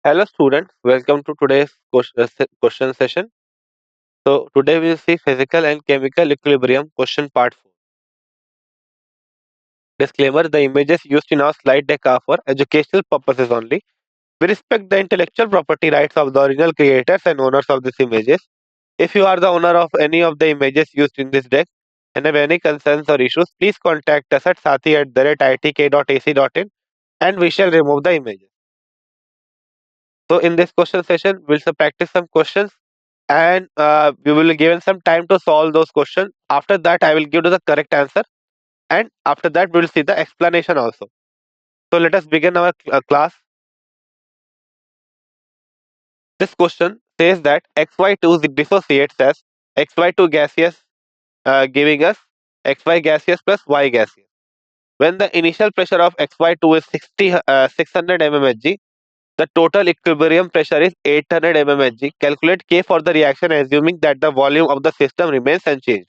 Hello students, welcome to today's question session. So today we will see physical and chemical equilibrium question part 4. Disclaimer, the images used in our slide deck are for educational purposes only. We respect the intellectual property rights of the original creators and owners of these images. If you are the owner of any of the images used in this deck and have any concerns or issues, please contact us at sathi@itk.ac.in and we shall remove the images. So in this question session, we'll practice some questions and we will be given some time to solve those questions. After that, I will give you the correct answer, and after that, we will see the explanation also. So let us begin our class. This question says that XY2 dissociates as XY2 gaseous, giving us XY gaseous plus Y gaseous. When the initial pressure of XY2 is 600 mmHg, the total equilibrium pressure is 800 mmHg. Calculate K for the reaction assuming that the volume of the system remains unchanged.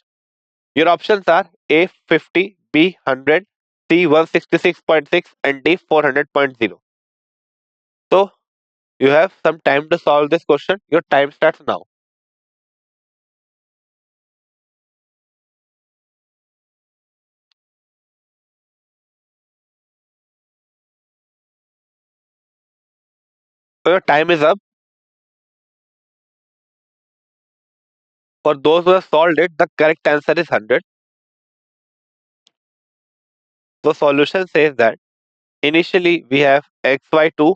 Your options are A 50, B 100, C 166.6 and D 400.0. So you have some time to solve this question. Your time starts now. So your time is up. For those who have solved it, the correct answer is 100. So solution says that initially we have XY2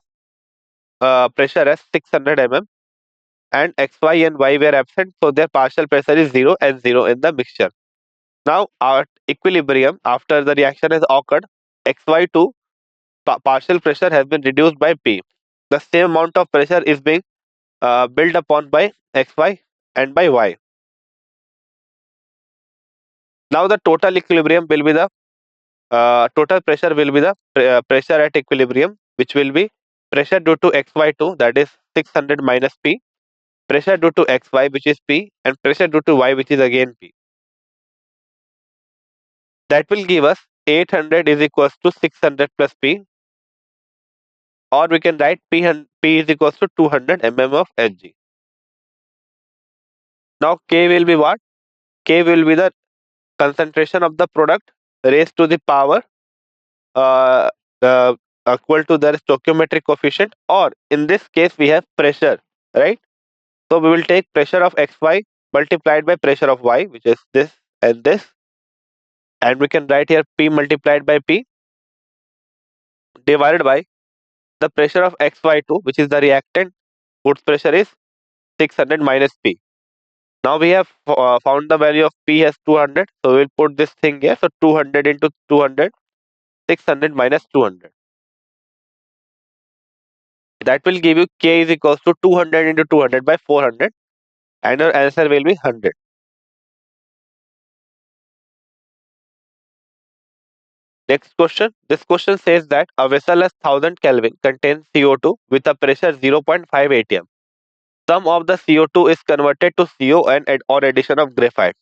pressure as 600 mm and XY and Y were absent, so their partial pressure is 0 and 0 in the mixture. Now our equilibrium after the reaction has occurred, XY2 partial pressure has been reduced by P. The same amount of pressure is being built upon by XY and by Y. Now the total equilibrium will be the total pressure will be the pressure at equilibrium, which will be pressure due to XY2, that is 600 minus P, pressure due to XY, which is P, and pressure due to Y, which is again P. That will give us 800 is equals to 600 plus P, or we can write P is equals to 200 mm of Hg. Now K will be what? K will be the concentration of the product raised to the power uh, uh, equal to their stoichiometric coefficient, or in this case we have pressure, right? So we will take pressure of xy multiplied by pressure of y, which is this and this, and we can write here P multiplied by P divided by the pressure of xy2, which is the reactant whose pressure is 600 minus P. Now we have found the value of P as 200, so we will put this thing here. So 200 into 200, 600 minus 200. That will give you K is equals to 200 into 200 by 400, and your answer will be 100. Next question. This question says that a vessel as 1000 Kelvin contains CO2 with a pressure 0.5 atm. Some of the CO2 is converted to CO and or addition of graphite.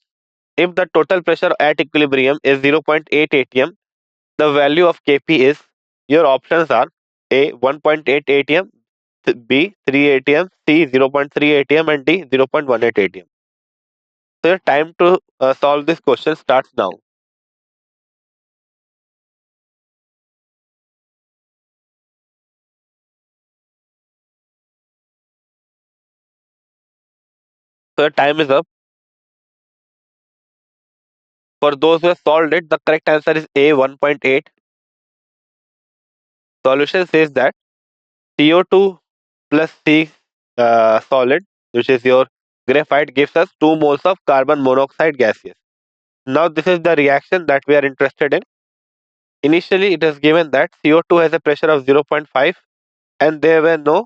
If the total pressure at equilibrium is 0.8 atm, the value of Kp is, your options are A 1.8 atm, B 3 atm, C 0.3 atm and D 0.18 atm. So your time to solve this question starts now. So your time is up. For those who have solved it, the correct answer is A 1.8. Solution says that CO2 plus C solid, which is your graphite, gives us 2 moles of carbon monoxide gaseous. Now this is the reaction that we are interested in. Initially, it is given that CO2 has a pressure of 0.5 and there were no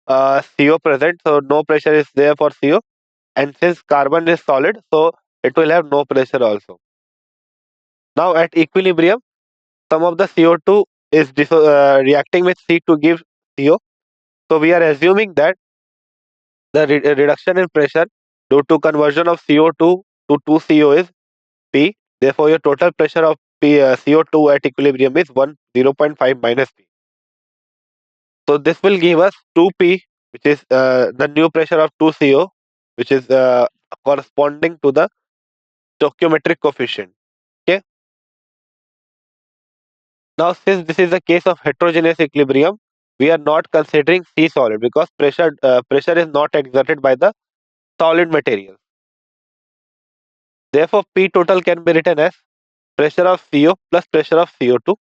CO present, so no pressure is there for CO. And since carbon is solid, so it will have no pressure also. Now at equilibrium, some of the CO2 is reacting with C to give CO. So we are assuming that the reduction in pressure due to conversion of CO2 to 2CO is P. Therefore, your total pressure of CO2 at equilibrium is 0.5 minus P. So this will give us 2P, which is the new pressure of 2CO, which is corresponding to the stoichiometric coefficient. Okay. Now, since this is a case of heterogeneous equilibrium, we are not considering C solid because pressure is not exerted by the solid material. Therefore, P total can be written as pressure of CO plus pressure of CO2.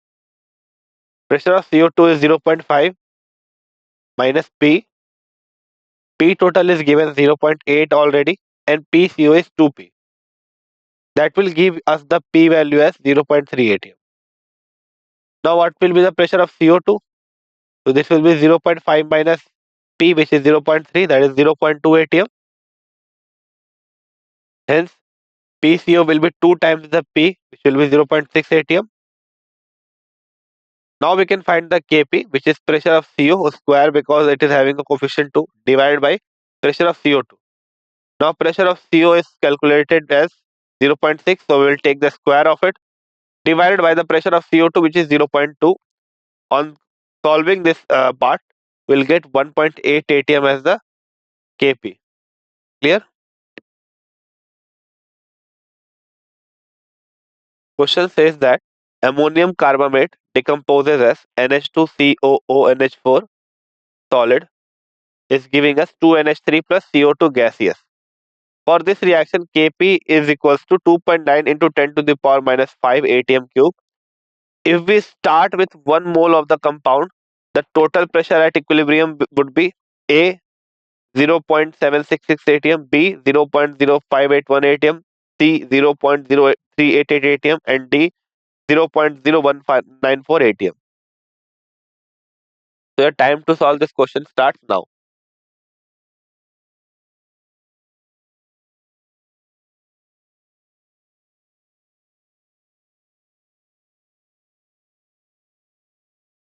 Pressure of CO2 is 0.5 minus P. P total is given 0.8 already, and PCO is 2P. That will give us the P value as 0.3 atm. Now, what will be the pressure of CO2? So, this will be 0.5 minus P, which is 0.3, that is 0.2 atm. Hence, PCO will be 2 times the P, which will be 0.6 atm. Now we can find the Kp, which is pressure of CO square because it is having a coefficient 2 divided by pressure of CO2. Now pressure of CO is calculated as 0.6, so we will take the square of it divided by the pressure of CO2, which is 0.2. On solving this part, we'll get 1.8 atm as the Kp. Clear? Question says that ammonium carbamate decomposes as NH2COONH4 solid is giving us 2NH3 plus CO2 gaseous. For this reaction, Kp is equals to 2.9 into 10 to the power minus 5 atm cube. If we start with 1 mole of the compound, the total pressure at equilibrium would be A 0.766 atm, B 0.0581 atm, C 0.0388 atm, and D 0.0194 atm. So your time to solve this question starts now.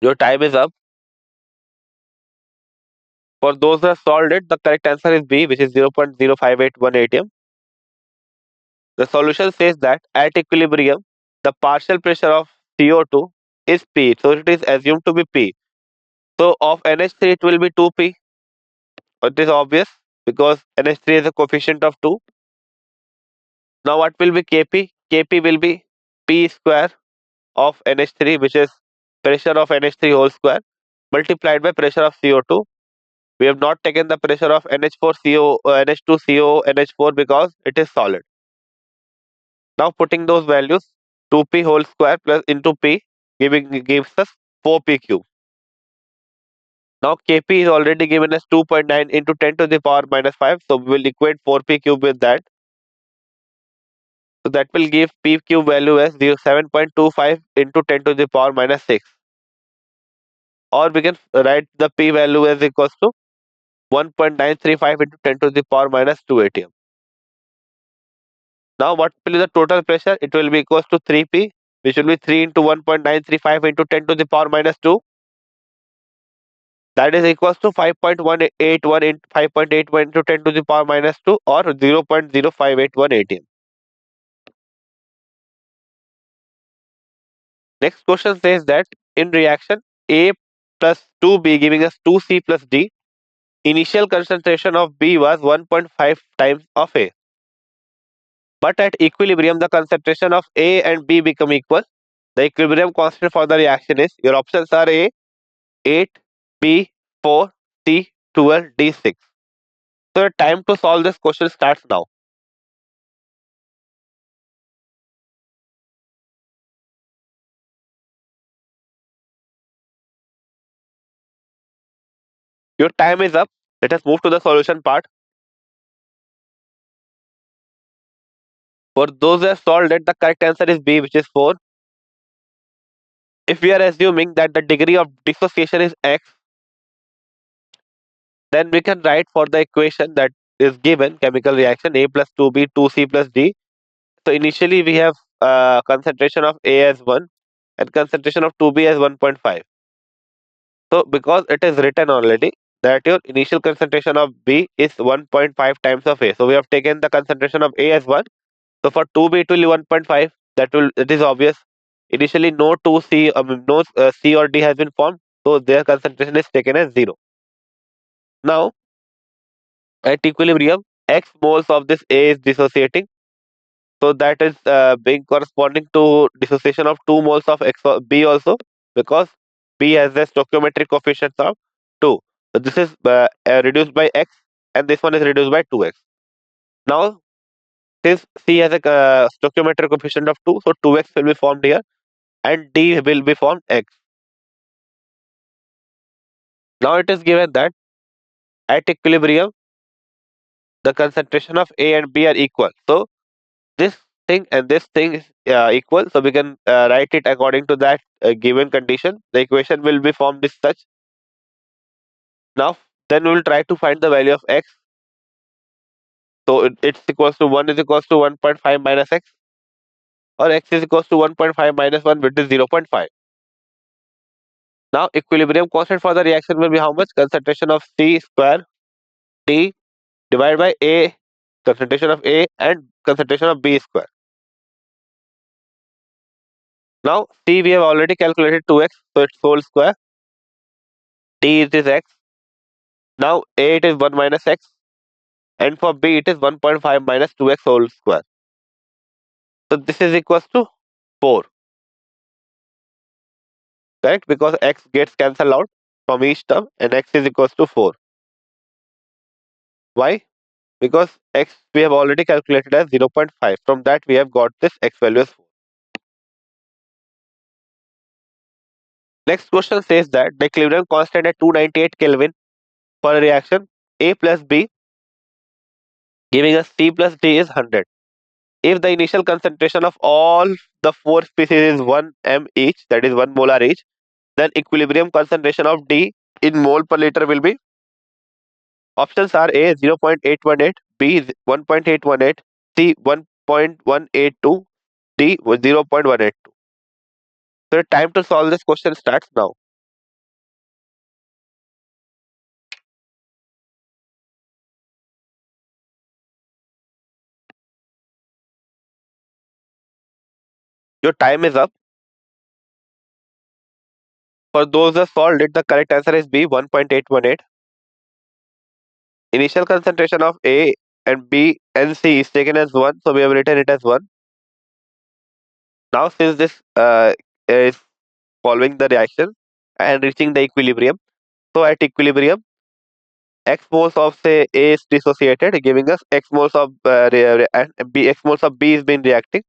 Your time is up. For those who have solved it, the correct answer is B, which is 0.0581 atm. The solution says that at equilibrium, the partial pressure of CO2 is P, so it is assumed to be P. So of NH3 it will be 2P. It is obvious because NH3 is a coefficient of 2. Now what will be Kp? Kp will be P square of NH3, which is pressure of NH3 whole square, multiplied by pressure of CO2. We have not taken the pressure of NH4CO, NH2CO, NH4 because it is solid. Now putting those values, 2P whole square plus into P gives us 4P cube. Now Kp is already given as 2.9 into 10 to the power minus 5. So we will equate 4P cube with that. So that will give P cube value as 7.25 into 10 to the power minus 6. Or we can write the P value as equals to 1.935 into 10 to the power minus 2 atm. Now what will be the total pressure? It will be equals to 3P, which will be 3 into 1.935 into 10 to the power minus 2. That is equals to 5.181 into 5.81 into 10 to the power minus 2 or 0.0581 atm. Next question says that in reaction A plus 2B giving us 2C plus D, initial concentration of B was 1.5 times of A. But at equilibrium, the concentration of A and B become equal. The equilibrium constant for the reaction is, your options are A 8, B 4, C 12, D 6. So the time to solve this question starts now. Your time is up. Let us move to the solution part. For those who have solved it, the correct answer is B, which is 4. If we are assuming that the degree of dissociation is x, then we can write for the equation that is given, chemical reaction A plus 2B 2C plus D. So initially we have concentration of A as 1 and concentration of 2B as 1.5. So because it is written already that your initial concentration of B is 1.5 times of A. So we have taken the concentration of A as 1. So for 2B it will be 1.5. It is obvious. Initially no 2C, no C or D has been formed. so their concentration is taken as 0. Now, at equilibrium, X moles of this A is dissociating, so that is being corresponding to dissociation of 2 moles of B also, because B has a stoichiometric coefficient of 2. So this is reduced by X, and this one is reduced by 2X. Now, since C has a stoichiometric coefficient of 2, so 2X will be formed here, and D will be formed X. Now it is given that at equilibrium, the concentration of A and B are equal. So this thing and this thing is equal. So we can write it according to that given condition. The equation will be formed as such. Now, then we will try to find the value of X. So it's equals to 1 is equals to 1.5 minus X, or X is equals to 1.5 minus 1, which is 0.5. Now, equilibrium constant for the reaction will be how much? Concentration of C square T divided by A, concentration of A, and concentration of B square. Now, C we have already calculated 2x, so it's whole square. T it is x. Now, A it is 1 minus x, and for B it is 1.5 minus 2x whole square. So, this is equals to 4, correct? Because x gets cancelled out from each term, and x is equals to 4. Why? Because x we have already calculated as 0.5. From that, we have got this x value as 4. Next question says that the equilibrium constant at 298 Kelvin for a reaction A plus B giving us C plus D is 100. If the initial concentration of all the 4 species is 1 m each, that is 1 molar each, then equilibrium concentration of D in mole per liter will be, options are A 0.818, B 1.818, C 1.182, D 0.182. So the time to solve this question starts now. Your time is up. For those who have solved it, the correct answer is B 1.818. Initial concentration of A and B and C is taken as 1, so we have written it as 1. Now, since this is following the reaction and reaching the equilibrium, so at equilibrium, X moles of say A is dissociated, giving us X moles of and B X moles of B is been reacting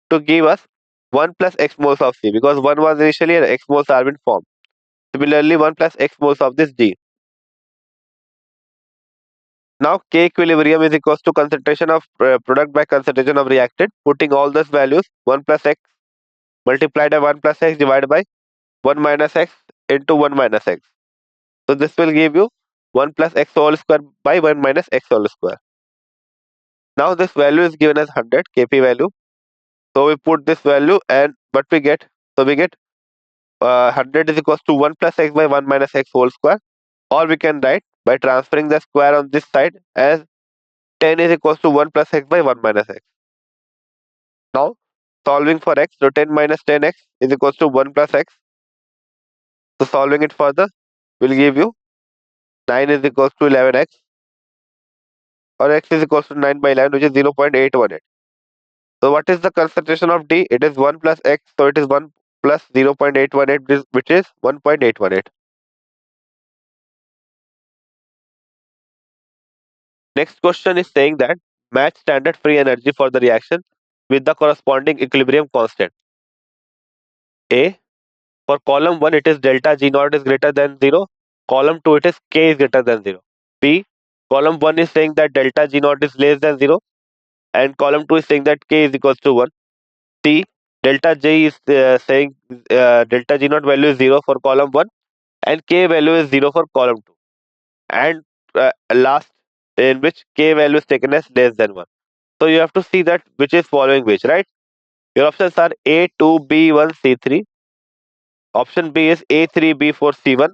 to give us 1 plus X moles of C, because 1 was initially and X moles are been formed. Similarly, 1 plus X moles of this D. Now, K equilibrium is equals to concentration of product by concentration of reactant, putting all those values 1 plus X multiplied by 1 plus X divided by 1 minus X into 1 minus X. So this will give you 1 plus X whole square by 1 minus X whole square. Now this value is given as 100 Kp value. So we put this value, and what we get? So we get 100 is equals to 1 plus X by 1 minus X whole square. Or we can write by transferring the square on this side as 10 is equals to 1 plus X by 1 minus X. Now solving for X, so 10 minus 10X is equals to 1 plus X. So solving it further will give you 9 is equals to 11X, or X is equals to 9 by 11, which is 0.818. So what is the concentration of D? It is 1 plus X, so it is 1 plus 0.818, which is 1.818. Next question is saying that match standard free energy for the reaction with the corresponding equilibrium constant. A, for column 1 it is delta G naught is greater than 0, column 2 it is K is greater than 0. B, column 1 is saying that delta G naught is less than 0, and column 2 is saying that K is equals to 1. C, delta J is saying delta G naught value is 0 for column 1, and K value is 0 for column 2. And last, in which K value is taken as less than 1. So you have to see that which is following which, right? Your options are A, 2, B, 1, C, 3. Option B is A, 3, B, 4, C, 1.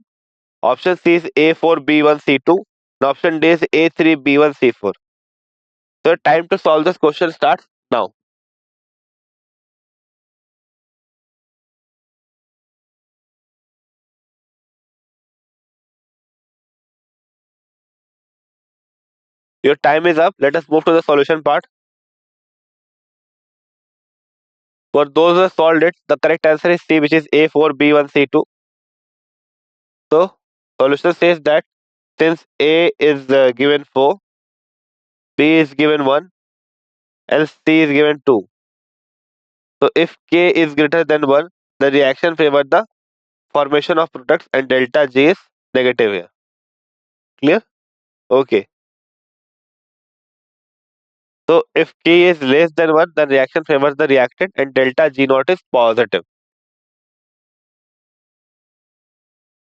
Option C is A, 4, B, 1, C, 2. And option D is A, 3, B, 1, C, 4. So time to solve this question starts now. Your time is up. Let us move to the solution part. For those who have solved it, the correct answer is C, which is A4, B1, C2. So, solution says that since A is given 4, B is given 1, and C is given 2. So, if K is greater than 1, the reaction favors the formation of products and delta G is negative here. Clear? Okay. So, if K is less than 1, the reaction favors the reactant and delta G naught is positive.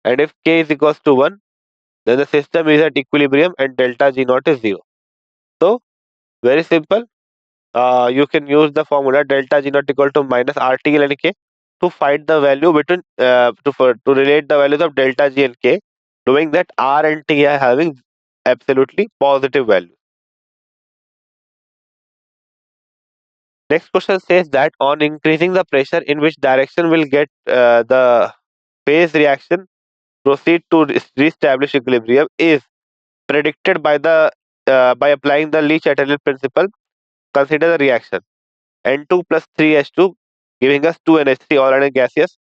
And if K is equals to 1, then the system is at equilibrium and delta G naught is 0. So, very simple. You can use the formula delta G naught equal to minus RT and K to find the value between to relate the values of delta G and K, knowing that R and T are having absolutely positive values. Next question says that on increasing the pressure, in which direction will get the phase reaction proceed to reestablish equilibrium is predicted by the by applying the Le-Chatelier principle. Consider the reaction N2 plus 3H2 giving us 2NH3 all and gaseous.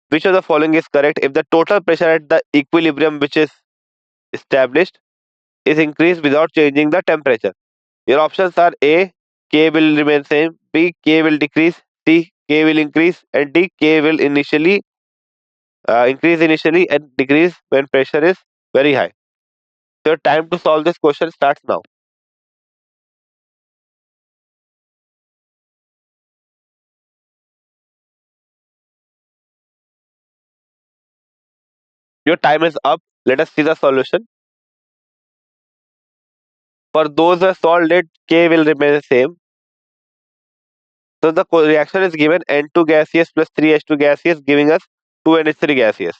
Which of the following is correct if the total pressure at the equilibrium which is established is increased without changing the temperature? Your options are A, K will remain same, B, K will decrease, C, K will increase, and D, K will initially increase initially and decrease when pressure is very high. So your time to solve this question starts now. Your time is up. Let us see the solution. For those who have solved it, K will remain the same. So the reaction is given N2 gaseous plus 3H2 gaseous giving us 2NH3 gaseous.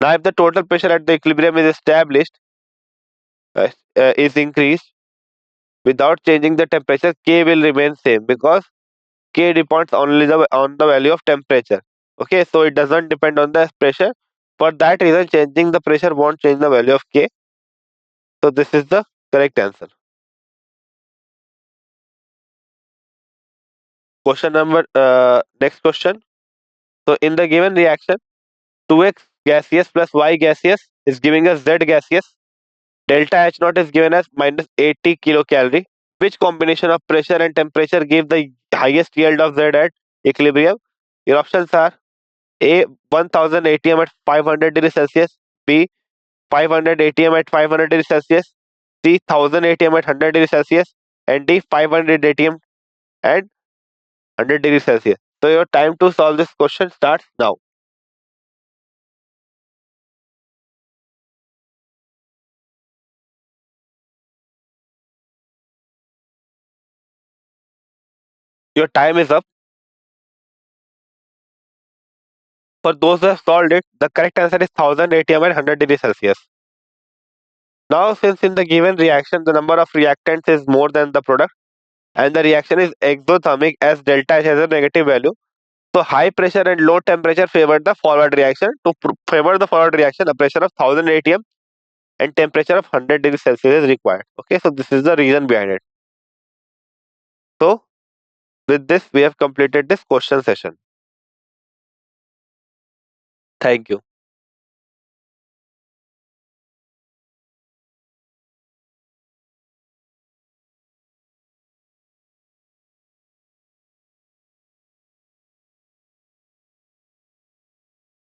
Now if the total pressure at the equilibrium is established, is increased without changing the temperature, K will remain same because K depends only on the value of temperature. Okay, so it doesn't depend on the pressure. For that reason, changing the pressure won't change the value of K. So this is the correct answer. Question number next question. So in the given reaction, 2x gaseous plus y gaseous is giving us z gaseous. Delta H naught is given as minus 80 kilocalorie. Which combination of pressure and temperature give the highest yield of Z at equilibrium? Your options are A 1000 atm at 500 degrees Celsius, B 500 atm at 500 degrees Celsius, C 1000 atm at 100 degrees Celsius, and D 500 atm at 100 degrees Celsius. So your time to solve this question starts now. Your time is up. For those who have solved it, the correct answer is 1000 atm at 100 degrees Celsius. Now, since in the given reaction the number of reactants is more than the product and the reaction is exothermic as delta H has a negative value, so high pressure and low temperature favor the forward reaction. To favor the forward reaction, a pressure of 1000 atm and temperature of 100 degrees Celsius is required. Okay, so this is the reason behind it. So, with this, we have completed this question session. Thank you.